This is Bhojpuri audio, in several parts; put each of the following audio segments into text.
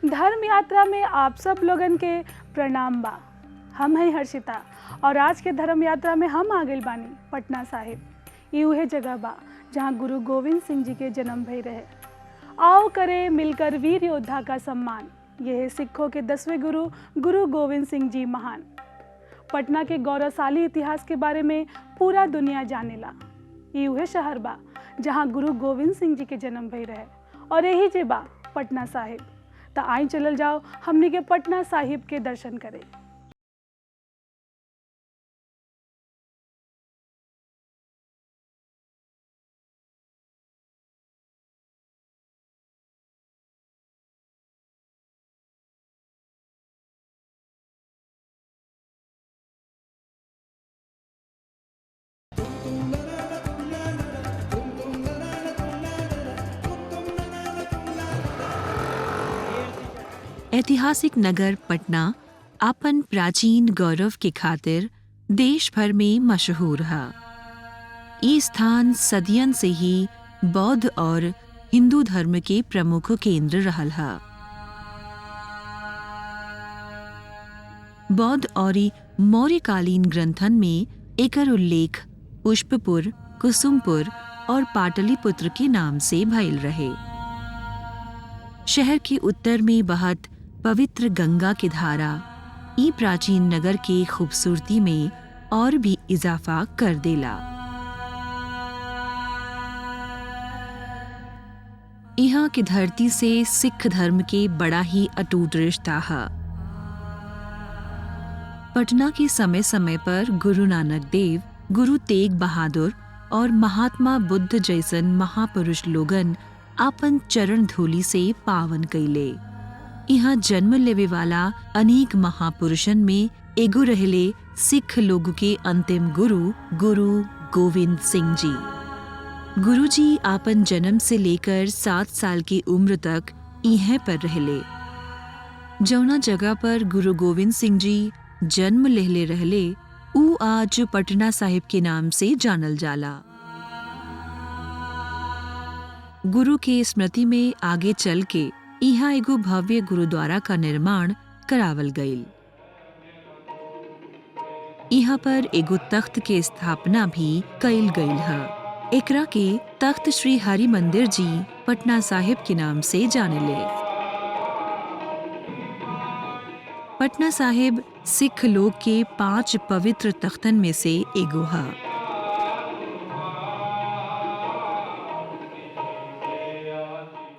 धर्म यात्रा में आप सब लोगन के प्रणाम बा। हम हैं हर्षिता और आज के धर्म यात्रा में हम आ गइल बानी पटना साहिब। ये उहे जगह बा जहाँ गुरु गोविंद सिंह जी के जन्म भई रहे। आओ करें मिलकर वीर योद्धा का सम्मान। ये है सिखों के 10वें गुरु गुरु गोविंद सिंह जी महान। पटना के गौरवशाली इतिहास के बारे में पूरा दुनिया जानेला। ये उहे शहर बा जहाँ गुरु गोविंद सिंह जी के जन्म भई रहे और यही जे बा पटना साहिब। तो आई चलल जाओ हमनी के पटना साहिब के दर्शन करें। ऐतिहासिक नगर पटना अपन प्राचीन गौरव के खातिर देश भर में मशहूर है। ये स्थान सदियन से ही बौद्ध और हिंदू धर्म के प्रमुख केंद्र रहल है। बौद्ध और मौर्यकालीन ग्रंथन में एकर उल्लेख पुष्पपुर, कुसुमपुर और पाटलिपुत्र के नाम से भइल रहे। शहर के उत्तर में बहत पवित्र गंगा की धारा ई प्राचीन नगर की खूबसूरती में और भी इजाफा कर देला। यहाँ की धरती से सिख धर्म के बड़ा ही अटूट रिश्ता है। पटना के समय समय पर गुरु नानक देव, गुरु तेग बहादुर और महात्मा बुद्ध जैसन महापुरुष लोगन आपन चरण धूलि से पावन कैले। यहाँ जन्म लेवे वाला अनेक महापुरुषन में एगो रहले सिख लोग के अंतिम गुरु गुरु गोविंद सिंह जी। गुरु जी आपन जन्म से लेकर 7 साल की उम्र तक इहें पर रहले। जौना जगह पर गुरु गोविंद सिंह जी जन्म लेहले रहले ऊ आज पटना साहिब के नाम से जानल जाला। गुरु के स्मृति में आगे चल के यहाँ एगो भव्य गुरुद्वारा का निर्माण करावल गईल। यहाँ पर एगो तख्त के स्थापना भी कईल गईल है। एकरा के तख्त श्री हरि मंदिर जी पटना साहिब के नाम से जानेले। पटना साहिब सिख लोग के 5 पवित्र तख्तन में से एगो है।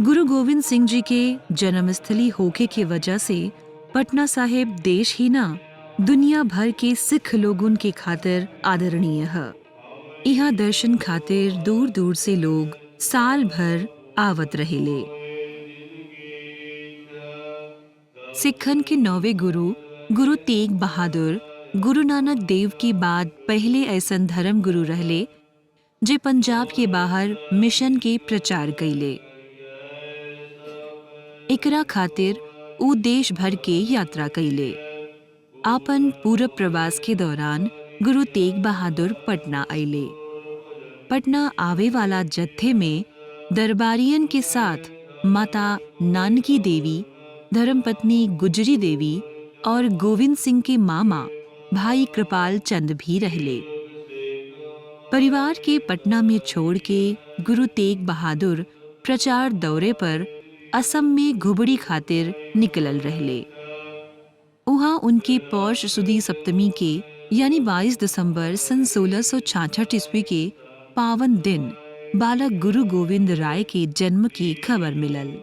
गुरु गोविंद सिंह जी के जन्मस्थली होके की वजह से पटना साहिब देश ही ना दुनिया भर के सिख लोगों के खातिर आदरणीय है। यहाँ दर्शन खातिर दूर दूर से लोग साल भर आवत रहेले। सिखन के 9वें गुरु गुरु तेग बहादुर गुरु नानक देव के बाद पहले ऐसन धर्म गुरु रहले जे पंजाब के बाहर मिशन के प्रचार कैले। एकरा खातिर ऊ देश भर के यात्रा कैले। आपन पूरब प्रवास के दौरान गुरु तेग बहादुर पटना अइले। पटना आवे वाला जत्थे में दरबारियन के साथ माता नानकी देवी, धर्मपत्नी गुजरी देवी और गोविंद सिंह के मामा भाई कृपाल चंद भी रहले। परिवार के पटना में छोड़ के गुरु तेग बहादुर प्रचार दौरे पर असम में घुबड़ी खातिर निकलल रहले। वहाँ उनके पौष सुदी सप्तमी के यानी 22 दिसंबर सन 1666 ईस्वी के पावन दिन बालक गुरु गोविंद राय के जन्म की खबर मिलल।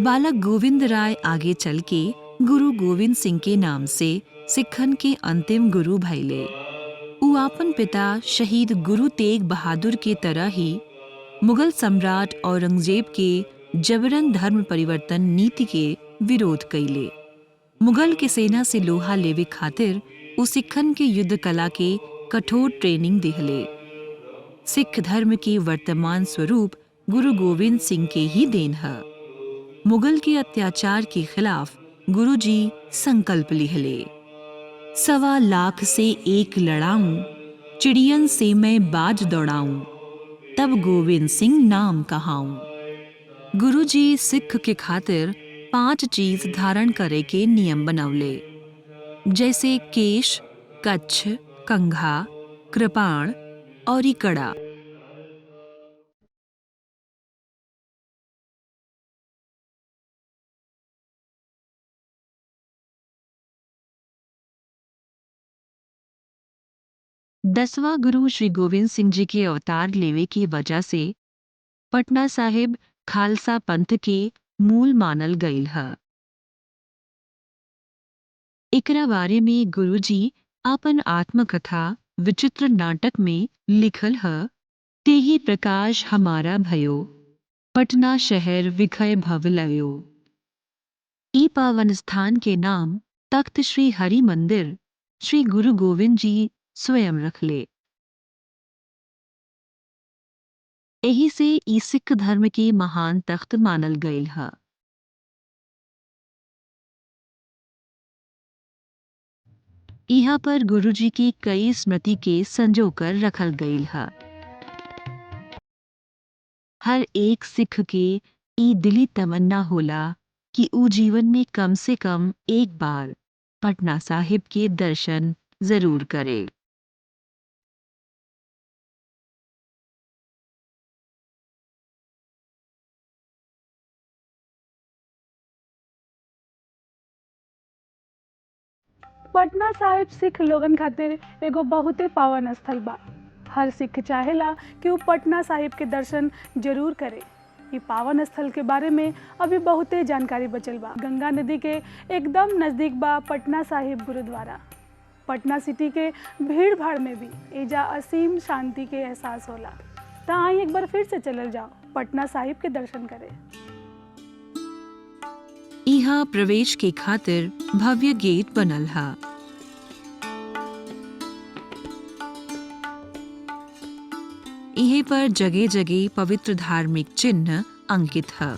बालक गोविंद राय आगे चल के गुरु गोविंद सिंह के नाम से सिखन के अंतिम गुरु भइले। ऊ आपन पिता शहीद गुरु तेग बहादुर के तरह ही मुगल सम्राट औरंगजेब के जबरन धर्म परिवर्तन नीति के विरोध कैले। मुगल के सेना से लोहा लेवे खातिर ऊ सिखन के युद्ध कला के कठोर ट्रेनिंग दिहले। सिख धर्म के वर्तमान स्वरूप गुरु गोविंद सिंह के ही देन है। मुगल के अत्याचार के खिलाफ गुरु जी संकल्प लिहले। 1.25 लाख से एक लड़ाऊं, चिड़ियन से मैं बाज दौड़ाऊं, तब गोविंद सिंह नाम कहाऊं। गुरुजी सिख के खातिर 5 चीज धारण करे के नियम बनवले, जैसे केश, कच्छ, कंघा, कृपाण और ई कड़ा। दसवां गुरु श्री गोविंद सिंह जी के अवतार लेवे की वजह से पटना साहिब खालसा पंथ के मूल मानल गईल ह। एकरा बारे में गुरुजी आपन आत्मकथा विचित्र नाटक में लिखल ह, तेही प्रकाश हमारा भयो, पटना शहर विखय भव लयो। ई पावन स्थान के नाम तख्त श्री हरि मंदिर श्री गुरु गोविंद जी स्वयं रखले। एही से ई सिख धर्म के महान तख्त मानल गईल ह। यहाँ पर गुरुजी की कई स्मृति के संजोकर रखल गईल ह। हर एक सिख के ई दिली तमन्ना होला कि ऊ जीवन में कम से कम एक बार पटना साहिब के दर्शन जरूर करे। पटना साहिब सिख लोगन खातिर एगो बहुते पावन स्थल बा। हर सिख चाहेला कि वो पटना साहिब के दर्शन जरूर करे। ये पावन स्थल के बारे में अभी बहुते जानकारी बचल बा। गंगा नदी के एकदम नज़दीक बा पटना साहिब गुरुद्वारा। पटना सिटी के भीड़ भाड़ में भी एजा असीम शांति के एहसास होला। तो आई एक बार फिर से चलल जाओ पटना साहिब के दर्शन करे। यहाँ प्रवेश के खातिर भव्य गेट बनल हा। इहे पर जगह जगह पवित्र धार्मिक चिन्ह अंकित है।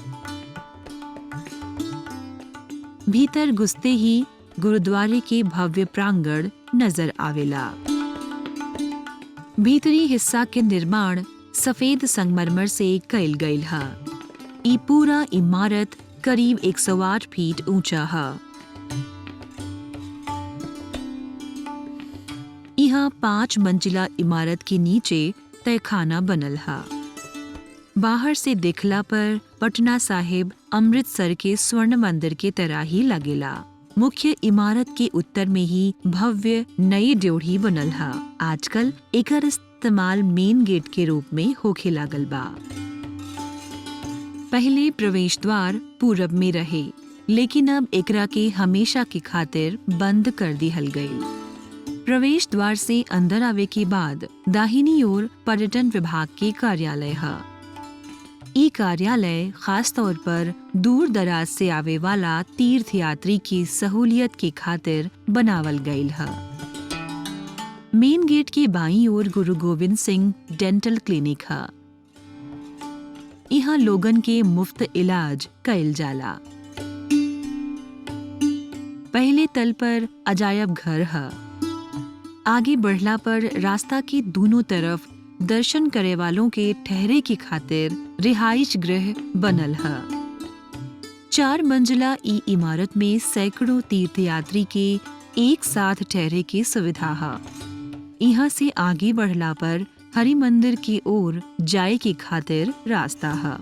भीतर घुसते ही गुरुद्वारे के भव्य प्रांगण नजर आवेला। भीतरी हिस्सा के निर्माण सफेद संगमरमर से कइल गईल है। ई पूरा इमारत करीब 108 फीट ऊंचा है। यहाँ 5 मंजिला इमारत के नीचे तहखाना बनल है। बाहर से देखला पर पटना साहिब अमृतसर के स्वर्ण मंदिर के तरह ही लगेला। मुख्य इमारत के उत्तर में ही भव्य नई ड्योढ़ी बनल है। आजकल एकर इस्तेमाल मेन गेट के रूप में होखे लागल बा। पहले प्रवेश द्वार पूरब में रहे, लेकिन अब एकरा के हमेशा की खातिर बंद कर दिहल गई। प्रवेश द्वार से अंदर आवे के बाद दाहिनी ओर पर्यटन विभाग के कार्यालय है। ई कार्यालय खास तौर पर दूर दराज से आवे वाला तीर्थयात्री की सहूलियत की खातिर बनावल गईल है। मेन गेट के बाईं ओर गुरु गोविंद सिंह डेंटल क्लिनिक है। यहाँ लोगन के मुफ्त इलाज कइल जाला। पहले तल पर अजायब घर है। आगे बढ़ला पर रास्ता की दोनों तरफ दर्शन करे वालों के ठहरे की खातिर रिहाइश गृह बनल है। 4 मंजिला ई इमारत में सैकड़ों तीर्थयात्री के एक साथ ठहरे की सुविधा है। यहाँ से आगे बढ़ला पर हरि मंदिर की ओर जाए की खातिर रास्ता है।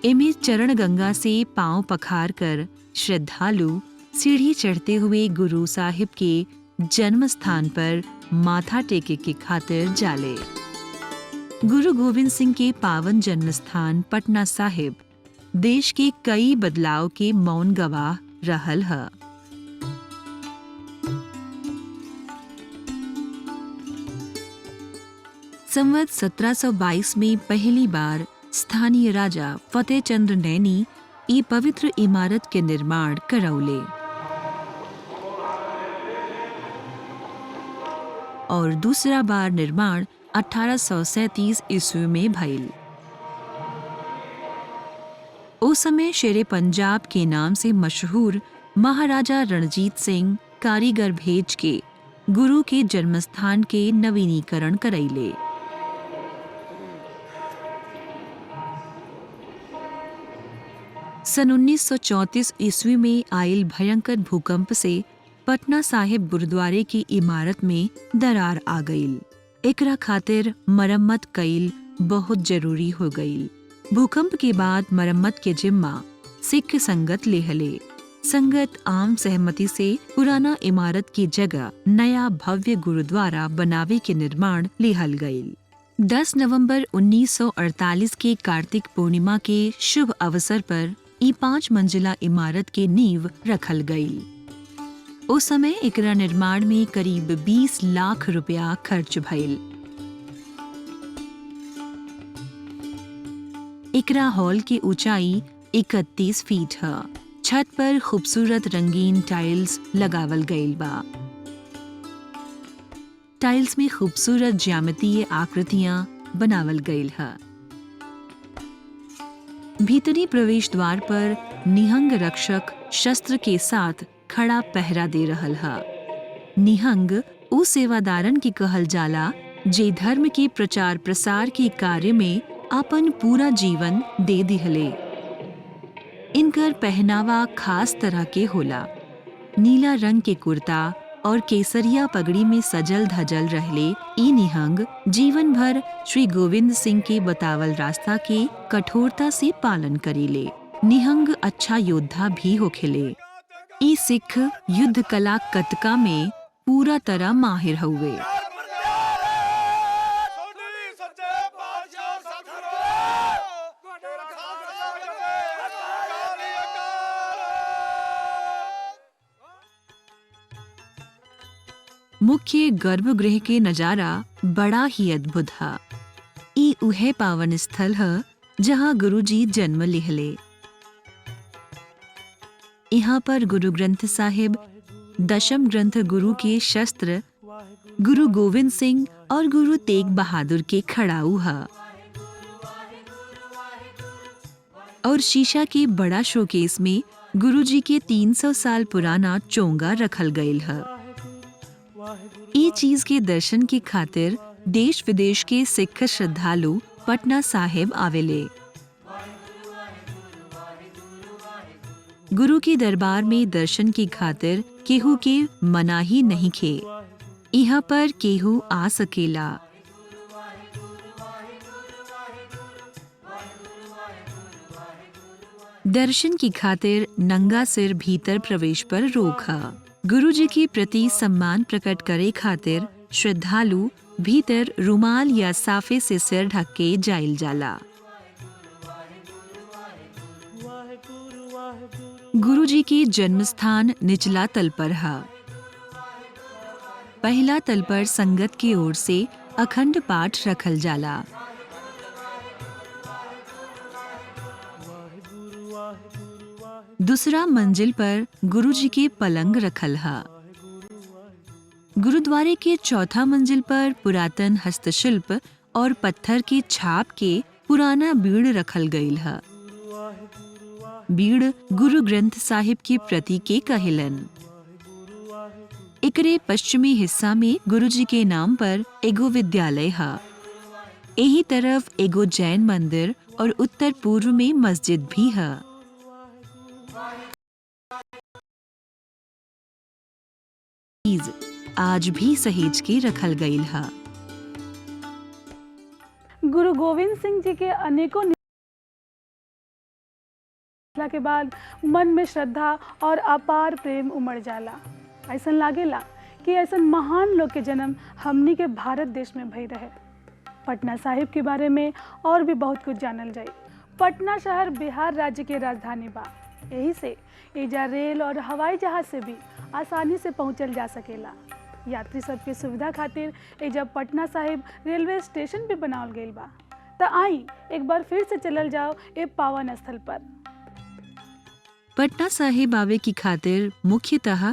इमे चरण गंगा से पांव पखार कर श्रद्धालु सीढ़ी चढ़ते हुए गुरु साहिब के जन्म स्थान पर माथा टेके की खातिर जाले। गुरु गोविंद सिंह के पावन जन्म स्थान पटना साहिब देश के कई बदलाव के मौन गवाह रहल है। संवत 1722 में पहली बार स्थानीय राजा फतेह चंद्र नैनी ई पवित्र इमारत के निर्माण करौले और दूसरा बार निर्माण 1837 ईस्वी में भइल। उस समय शेरे पंजाब के नाम से मशहूर महाराजा रणजीत सिंह कारीगर भेज के गुरु के जन्मस्थान के नवीनीकरण करैले। सन 1934 ईस्वी में आयल भयंकर भूकंप से पटना साहिब गुरुद्वारे की इमारत में दरार आ गईल। एकरा खातिर मरम्मत कईल बहुत जरूरी हो गईल। भूकंप के बाद मरम्मत के जिम्मा सिख संगत लेहले। संगत आम सहमति से पुराना इमारत की जगह नया भव्य गुरुद्वारा बनावे के निर्माण लेहल गईल। 10 नवंबर 1948 के कार्तिक पूर्णिमा के शुभ अवसर पर ई 5 मंजिला इमारत के नींव रखल गईल। उस समय एकरा निर्माण में करीब 20 लाख रुपया खर्च भइल। एकरा हॉल की ऊंचाई 31 फीट है। छत पर खूबसूरत रंगीन टाइल्स लगावल गईल बा। टाइल्स में खूबसूरत ज्यामितीय आकृतियां बनावल गईल है। भीतरी प्रवेश द्वार पर निहंग रक्षक शस्त्र के साथ खड़ा पहरा दे रहल है। निहंग उ सेवादारन की कहल जाला जे धर्म के प्रचार प्रसार के कार्य में अपन पूरा जीवन दे दिहले। इनकर पहनावा खास तरह के होला। नीला रंग के कुर्ता और केसरिया पगड़ी में सजल धजल रहले ई निहंग जीवन भर श्री गोविंद सिंह के बतावल रास्ता के कठोरता से पालन करेले। निहंग अच्छा योद्धा भी होखेले। ई सिख युद्ध कला कतका में पूरा तरह माहिर हुए। मुख्य गर्भगृह के नजारा बड़ा ही अद्भुत है। ई उहे पावन स्थल है जहाँ गुरुजी जन्म लिहले। यहाँ पर गुरु ग्रंथ साहिब, दशम ग्रंथ गुरु के शस्त्र, गुरु गोविंद सिंह और गुरु तेग बहादुर के खड़ाऊ है। और शीशा के बड़ा शोकेस में गुरुजी के 300 साल पुराना चोंगा रखल गईल है। ई चीज के दर्शन की खातिर देश विदेश के सिख श्रद्धालु पटना साहिब आवेले। गुरु के दरबार में दर्शन की खातिर केहू के मनाही नहीं खे। यहाँ पर केहू आ सकेला। दर्शन की खातिर नंगा सिर भीतर प्रवेश पर रोक है। गुरु जी के प्रति सम्मान प्रकट करे खातिर श्रद्धालु भीतर रुमाल या साफे से सिर ढक के जाइल जाला। गुरु जी की जन्म स्थान निचला तल पर है। पहला तल पर संगत की ओर से अखंड पाठ रखल जाला। दूसरा मंजिल पर गुरु जी के पलंग रखल है। गुरुद्वारे के चौथा मंजिल पर पुरातन हस्तशिल्प और पत्थर की छाप के पुराना बीड़ रखल गईल है। बीड़ गुरु ग्रंथ साहिब की प्रति के कहिलन। एकरे पश्चिमी हिस्सा में गुरु जी के नाम पर एगो विद्यालय है। यही तरफ एगो जैन मंदिर और उत्तर पूर्व में मस्जिद भी है। आज भी सहेज के रखल गईल है। गुरु गोविंद सिंह जी के अनेकों के बाद मन में श्रद्धा और अपार प्रेम उमड़ जाला। ऐसा लागेला कि ऐसा महान लोग के जन्म हमनी के भारत देश में भई रहे। पटना साहिब के बारे में और भी बहुत कुछ जानल जाए। पटना शहर बिहार राज्य के राजधानी बा। यही से एजा रेल और हवाई जहाज से भी आसानी से पहुंचल जा सकेला। यात्री सबके सुविधा खातिर एजा पटना साहिब रेलवे स्टेशन भी बनावल गईल बा। त आई एक बार फिर से चलल जाओ ए पावन स्थल पर। पटना साहिब आवे की खातिर मुख्यतः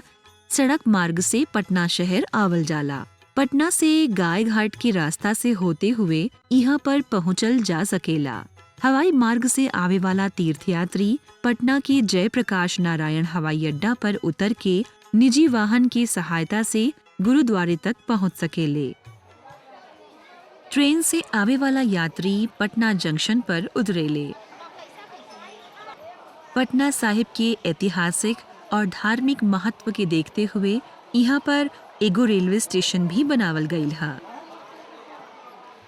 सड़क मार्ग से पटना शहर आवल जाला। पटना से गाय घाट के रास्ता से होते हुए यहाँ पर पहुँचल जा सकेला। हवाई मार्ग से आवे वाला तीर्थयात्री पटना के जयप्रकाश नारायण हवाई अड्डा पर उतर के निजी वाहन की सहायता से गुरुद्वारे तक पहुंच सकेले। ट्रेन से आवे वाला यात्री पटना जंक्शन पर उतरेले। पटना साहिब के ऐतिहासिक और धार्मिक महत्व के देखते हुए यहाँ पर एगो रेलवे स्टेशन भी बनावल गईल है।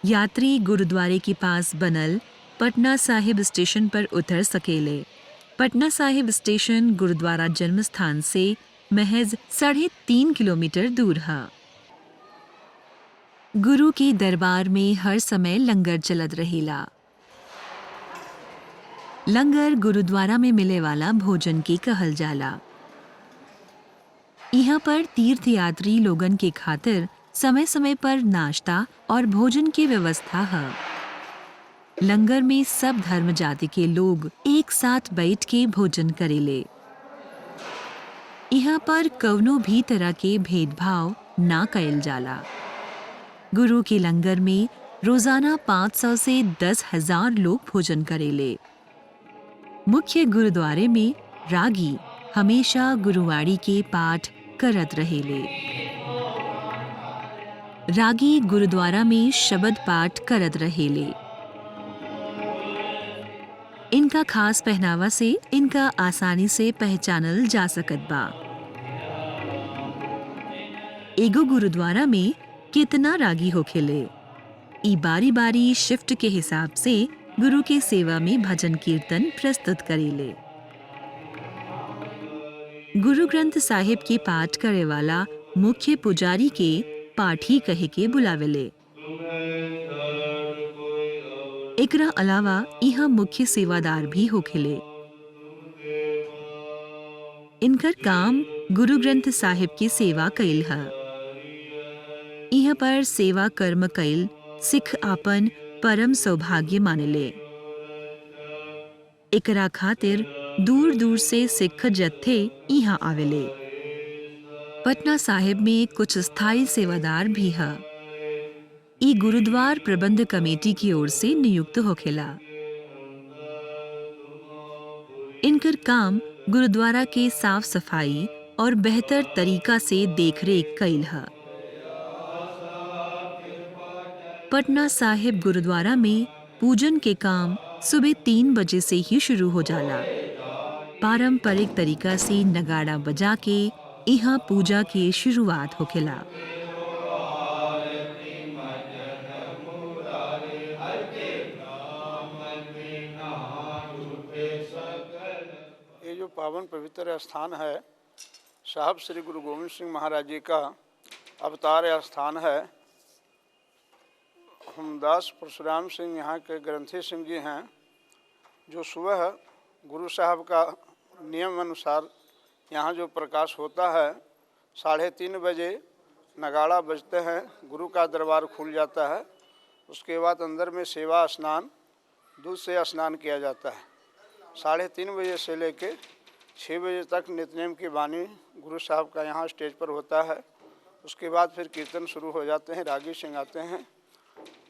यात्री गुरुद्वारे के पास बनल पटना साहिब स्टेशन पर उतर सकेले। पटना साहिब स्टेशन गुरुद्वारा जन्म स्थान से महज 3.5 किलोमीटर दूर है। गुरु के दरबार में हर समय लंगर चलत रहेला। लंगर गुरुद्वारा में मिले वाला भोजन के कहल जाला। यहाँ पर तीर्थयात्री लोगन के खातिर समय समय पर नाश्ता और भोजन की व्यवस्था है। लंगर में सब धर्म जाति के लोग एक साथ बैठ के भोजन करेले। यहाँ पर कवनो भी तरह के भेदभाव ना कइल जाला। गुरु के लंगर में रोजाना 500 से 10,000 लोग भोजन करेले। मुख्य गुरुद्वारे में रागी हमेशा गुरुवाणी के पाठ करत रहेले। रागी गुरुद्वारा में शब्द पाठ करत रहेले। इनका खास पहनावा से इनका आसानी से पहचानल जा सकत बा। एगो गुरुद्वारा में कितना रागी होखेले। ई बारी बारी शिफ्ट के हिसाब से गुरु के सेवा में भजन कीर्तन प्रस्तुत करेले। गुरु ग्रंथ साहिब के पाठ करे वाला मुख्य पुजारी के पाठी कहे के बुलावेले। एकरा अलावा यहाँ मुख्य सेवादार भी होखेले। इनकर काम गुरु ग्रंथ साहिब की सेवा कइल है। यहाँ पर सेवा कर्म कइल सिख आपन परम सौभाग्य मानेले। एकरा खातिर दूर दूर से सिख जत्थे यहाँ आवेले। पटना साहिब में कुछ स्थायी सेवादार भी है। ई गुरुद्वार प्रबंध कमेटी की ओर से नियुक्त होखेला। इनकर काम गुरुद्वारा के साफ सफाई और बेहतर तरीका से देखरेख कइल है। पटना साहिब गुरुद्वारा में पूजन के काम सुबह 3 बजे से ही शुरू हो जाला। पारंपरिक तरीका से नगाड़ा बजा के यहाँ पूजा की शुरुआत होखेला। ये जो पावन पवित्र स्थान है साहब श्री गुरु गोविंद सिंह महाराज जी का अवतार स्थान है। हमदास परशुराम सिंह यहाँ के ग्रंथी सिंह जी हैं, जो सुबह गुरु साहब का नियम अनुसार यहाँ जो प्रकाश होता है 3:30 बजे नगाड़ा बजते हैं, गुरु का दरबार खुल जाता है। उसके बाद अंदर में सेवा स्नान दूध से स्नान किया जाता है। 3:30 बजे से लेके 6 बजे तक नित्यनेम की वाणी गुरु साहब का यहाँ स्टेज पर होता है। उसके बाद फिर कीर्तन शुरू हो जाते हैं, रागी सिंह आते हैं।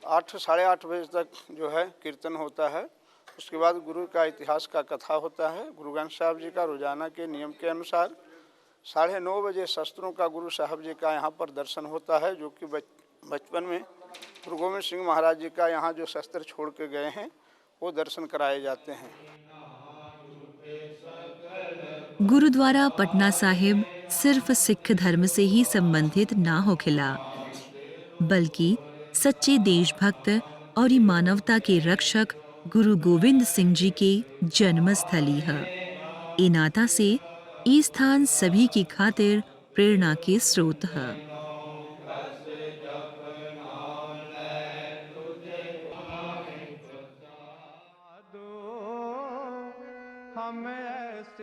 8-8:30 बजे तक जो है कीर्तन होता है। उसके बाद गुरु का इतिहास का कथा होता है। गुरु ग्रंथ साहब जी का रोजाना के नियम के अनुसार 9:30 बजे शस्त्रों का गुरु साहब जी का यहाँ पर दर्शन होता है, जो कि बचपन में गुरु गोविंद सिंह महाराज जी का यहाँ जो शस्त्र छोड़ के गए हैं वो दर्शन कराए जाते हैं। गुरुद्वारा पटना साहिब सिर्फ सिख धर्म से ही संबंधित ना होखेला, बल्कि सच्चे देशभक्त और मानवता के रक्षक गुरु गोविंद सिंह जी के जन्मस्थली है। ए नाता से ये स्थान सभी की खातिर प्रेरणा के स्रोत है।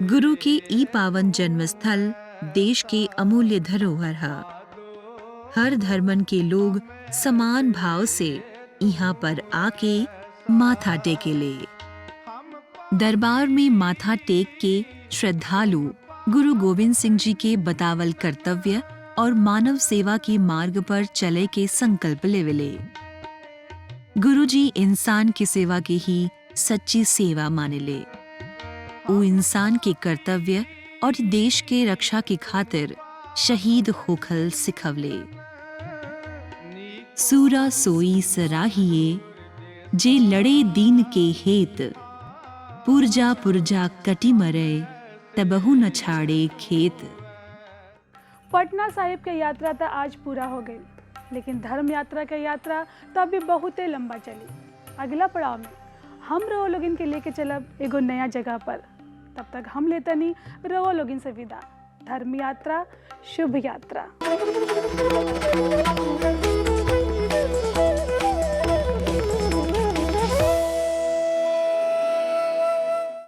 गुरु के ई पावन जन्मस्थल देश के अमूल्य धरोहर है। हर धर्मन के लोग समान भाव से यहाँ पर आके माथा टेकेले। दरबार में माथा टेक के श्रद्धालु गुरु गोविंद सिंह जी के बतावल कर्तव्य और मानव सेवा के मार्ग पर चले के संकल्प लेवेले। गुरु जी इंसान की सेवा के ही सच्ची सेवा मानेले। वो इंसान के कर्तव्य और देश के रक्षा की खातिर शहीद होखल सिखवले। सूरा सोई सराहिए जे लड़े दीन के हेत, पुरजा पुरजा कटी मरे तबहु न छाड़े खेत। पटना साहिब के यात्रा तो आज पूरा हो गई, लेकिन धर्म यात्रा के यात्रा तो अभी बहुत लंबा चली। अगला पड़ाव में हम रहो लोगिन के लेके चलब एगो नया जगह पर। तब तक हम लेता नहीं रहो लोगिन से विदा। धर्म यात्रा शुभ यात्रा।